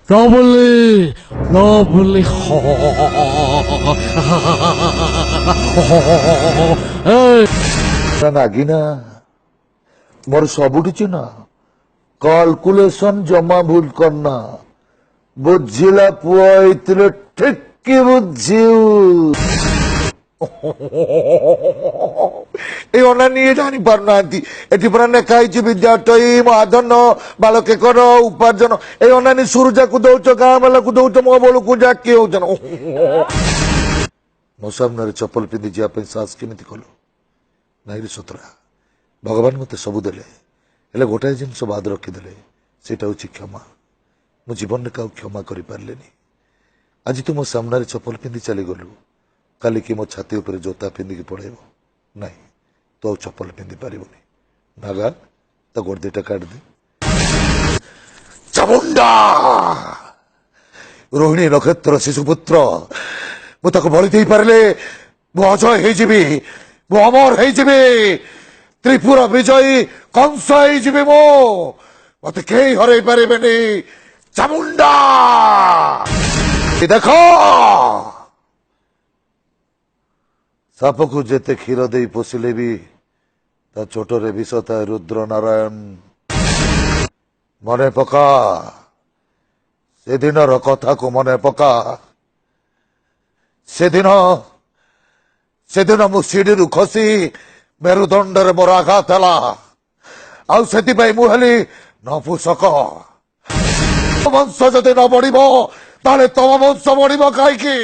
Lovely, lovely. नागिना मोर सबुठी चिन्ह calculation जमा भूल करना बुझिला पुआ इतने ठीक की बुझिउ এই অনা নিয়ে জানি পারুনাহান্তি এটি পুরা লেখা হয়েছে বিদ্যাটয়ী মহাধন বালকেকর উপার্জন এই অনানি সুরজাକୁ ଦଉଛ ଗାଁ ବାଲାକୁ ଦଉଛ ମୋ ବେଳକୁ ଯାକି ହଉଛ ମୋ ସାମ୍ନାରେ ଚପଲ ପିନ୍ଧି ଯିବା ପାଇଁ ସାହସ କେମିତି କଲୁ ନାଇଁରେ ସତରା ଭଗବାନ ମତେ ସବୁ ଦେଲେ ହେଲେ ଗୋଟାଏ ଜିନିଷ ବାଦ ରଖିଦେଲେ ସେଇଟା ହଉଛି କ୍ଷମା ମୁଁ ଜୀବନରେ କାହାକୁ କ୍ଷମା କରିପାରିଲିନି ଆଜି ତୁ ମୋ ସାମ୍ନାରେ ଚପଲ ପିନ୍ଧି ଚାଲିଗଲୁ କାଲି କି ମୋ ଛାତି ଉପରେ ଜୋତା ପିନ୍ଧିକି ପଳେଇବ ନାଇଁ ତୁ ଆଉ ଚପଲ ପିନ୍ଧି ପାରିବୁନି ନାଗା ତା ଗୋଡ଼ ଦିଟା କାଟିଦେ ଚାମୁଣ୍ଡା ରୋହିଣୀ ନକ୍ଷତ୍ର ଶିଶୁପୁତ୍ର ମୁଁ ତାକୁ ବଳି ଦେଇପାରିଲେ ମୁଁ ଅଜୟ ହେଇଯିବି ମୁଁ ଅମର ହେଇଯିବି ତ୍ରିପୁରା ବିଜୟୀ କଂସ ହେଇଯିବି ମୁଁ ମତେ କେହି ହରେଇ ପାରିବେନି ଚାମୁଣ୍ଡା ଦେଖ ସାପକୁ ଯେତେ କ୍ଷୀର ଦେଇ ପୋଷିଲେ ବି ତା ଚୋଟରେ ବିଷ ଥାଏ ରୁଦ୍ର ନାରାୟଣ ମନେ ପକା ସେଦିନର କଥାକୁ ମନେ ପକା ସେଦିନ ମୁଁ ସିଡିରୁ ଖସି ମେରୁଦଣ୍ଡରେ ମୋର ଆଘାତ ହେଲା ଆଉ ସେଥିପାଇଁ ମୁଁ ହେଲି ନପୁସକ ବଂଶ ଯଦି ନ ବଢିବ ତାହେଲେ ତମ ବଂଶ ବଢିବ କାହିଁକି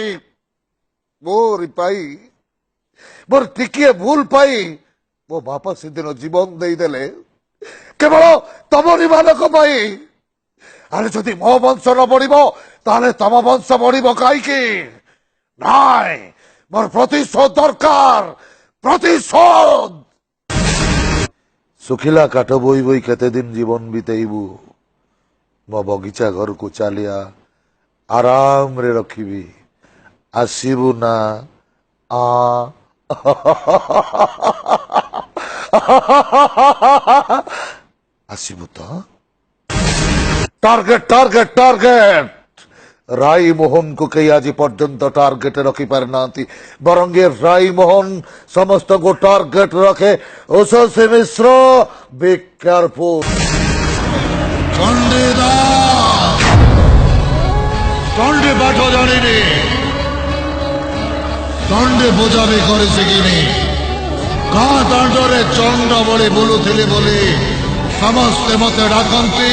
ମୋରି ପାଇଁ ମୋର ଟିକିଏ ଭୁଲ ପାଇଁ ମୋ ବାପା ସେଦିନ ଜୀବନ ଦେଇଦେଲେ କେବଳ ତମରି ମାନଙ୍କ ପାଇଁ ଆରେ ଯଦି ମୋ ବଂଶ ନ ବଢିବ ତାହେଲେ ତମ ବଂଶ ବଢିବ କାହିଁକି ନାଇଁ ମୋର ପ୍ରତିଶୋଧ ଦରକାର ପ୍ରତିଶୋଧ ଶୁଖିଲା କାଠ ବୋଇ ବୋଇ କେତେ ଦିନ ଜୀବନ ବିତେଇବୁ ମୋ ବଗିଚା ଘରକୁ ଚାଲିଆ ଆରାମରେ ରଖିବି ଆସିବୁ ନା ଆ ଆସିବୁ ତ ଟାର୍ଗେଟ ଟାର୍ଗେଟ ଟାର୍ଗେଟ ରାଇ ମୋହନକୁ କେହି ଆଜି ପର୍ଯ୍ୟନ୍ତ ଟାର୍ଗେଟ ରଖିପାରିନାହାନ୍ତି ବରଂ ଏ ରାଇ ମୋହନ ସମସ୍ତଙ୍କୁ ଟାର୍ଗେଟ ରଖେ ଉଷସି ମିଶ୍ର ବି କେୟାରଫୁଲ চণ্ডী পাঠ জানিনি চণ্ডী পূজা ବି କରି ଶିଖିନି ଗାଁ ଦାଣ୍ଡରେ ଚଣ୍ଡ ଭଳି ବୁଲୁଥିଲି ବୋଲି ସମସ୍ତେ ମତେ ଡାକନ୍ତି